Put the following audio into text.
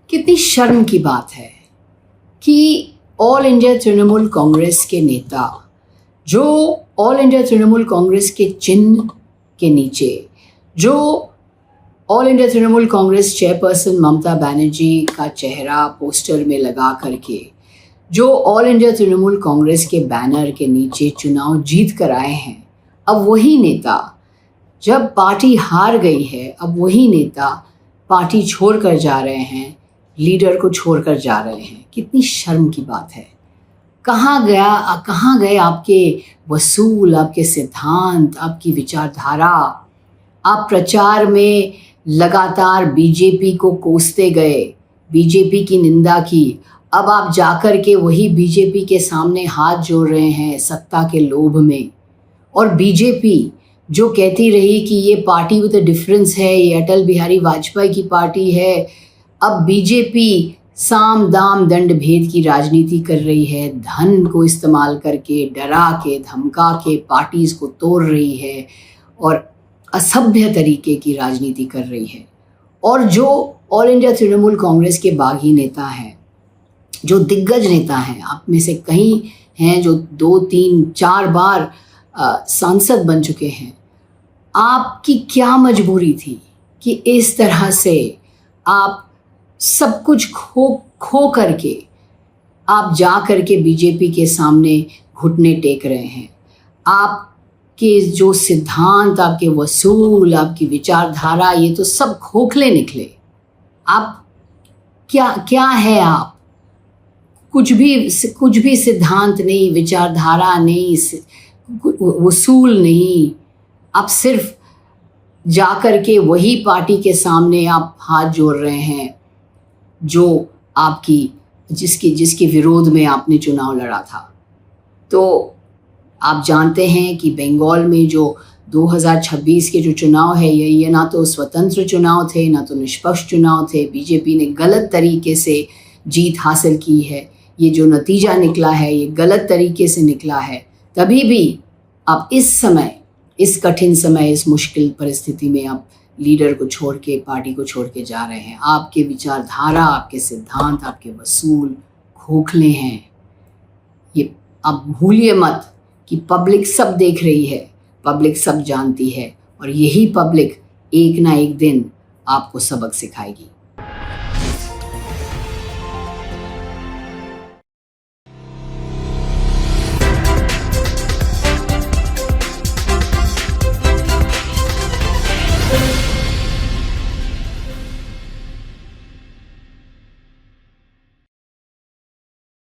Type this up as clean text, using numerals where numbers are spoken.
कितनी शर्म की बात है कि ऑल इंडिया तृणमूल कांग्रेस के नेता जो ऑल इंडिया तृणमूल कांग्रेस के चिन्ह के नीचे, जो all India Trinamool Congress chairperson Mamata Banerjee का चेहरा पोस्टर में लगा करके, जो ऑल इंडिया तृणमूल कांग्रेस के बैनर के नीचे चुनाव जीत कर आए हैं, अब वही नेता जब पार्टी हार गई है, अब वही नेता पार्टी छोड़कर जा रहे हैं, लीडर को छोड़कर जा रहे हैं। कितनी शर्म की बात है। कहाँ गए आपके वसूल, आपके सिद्धांत, आपकी विचारधारा? आप प्रचार में लगातार बीजेपी को कोसते गए, बीजेपी की निंदा की। अब आप जाकर के वही बीजेपी के सामने हाथ जोड़ रहे हैं सत्ता के लोभ में। और बीजेपी जो कहती रही कि ये पार्टी विद अ डिफरेंस है, ये अटल बिहारी वाजपेयी की पार्टी है, अब बीजेपी साम दाम दंड भेद की राजनीति कर रही है। धन को इस्तेमाल करके, डरा के, धमका के पार्टीज को तोड़ रही है और असभ्य तरीके की राजनीति कर रही है। और जो ऑल इंडिया तृणमूल कांग्रेस के बागी नेता हैं, जो दिग्गज नेता हैं, आप में से कई हैं जो 2, 3, 4 बार सांसद बन चुके हैं, आपकी क्या मजबूरी थी कि इस तरह से आप सब कुछ खो करके आप जा करके बीजेपी के सामने घुटने टेक रहे हैं? आपके जो सिद्धांत, आपके वसूल, आपकी विचारधारा, ये तो सब खोखले निकले। आप क्या है? आप कुछ भी सिद्धांत नहीं, विचारधारा नहीं, वसूल नहीं। आप सिर्फ जाकर के वही पार्टी के सामने आप हाथ जोड़ रहे हैं जो जिसके विरोध में आपने चुनाव लड़ा था। तो आप जानते हैं कि बंगाल में जो 2026 के जो चुनाव है, ये ना तो स्वतंत्र चुनाव थे, ना तो निष्पक्ष चुनाव थे। बीजेपी ने गलत तरीके से जीत हासिल की है। ये जो नतीजा निकला है, ये गलत तरीके से निकला है। तभी भी आप इस समय, इस कठिन समय, इस मुश्किल परिस्थिति में आप लीडर को छोड़ के, पार्टी को छोड़ के जा रहे हैं। आपके विचारधारा, आपके सिद्धांत, आपके वसूल खोखले हैं। ये आप भूलिए मत कि पब्लिक सब देख रही है, पब्लिक सब जानती है, और यही पब्लिक एक ना एक दिन आपको सबक सिखाएगी।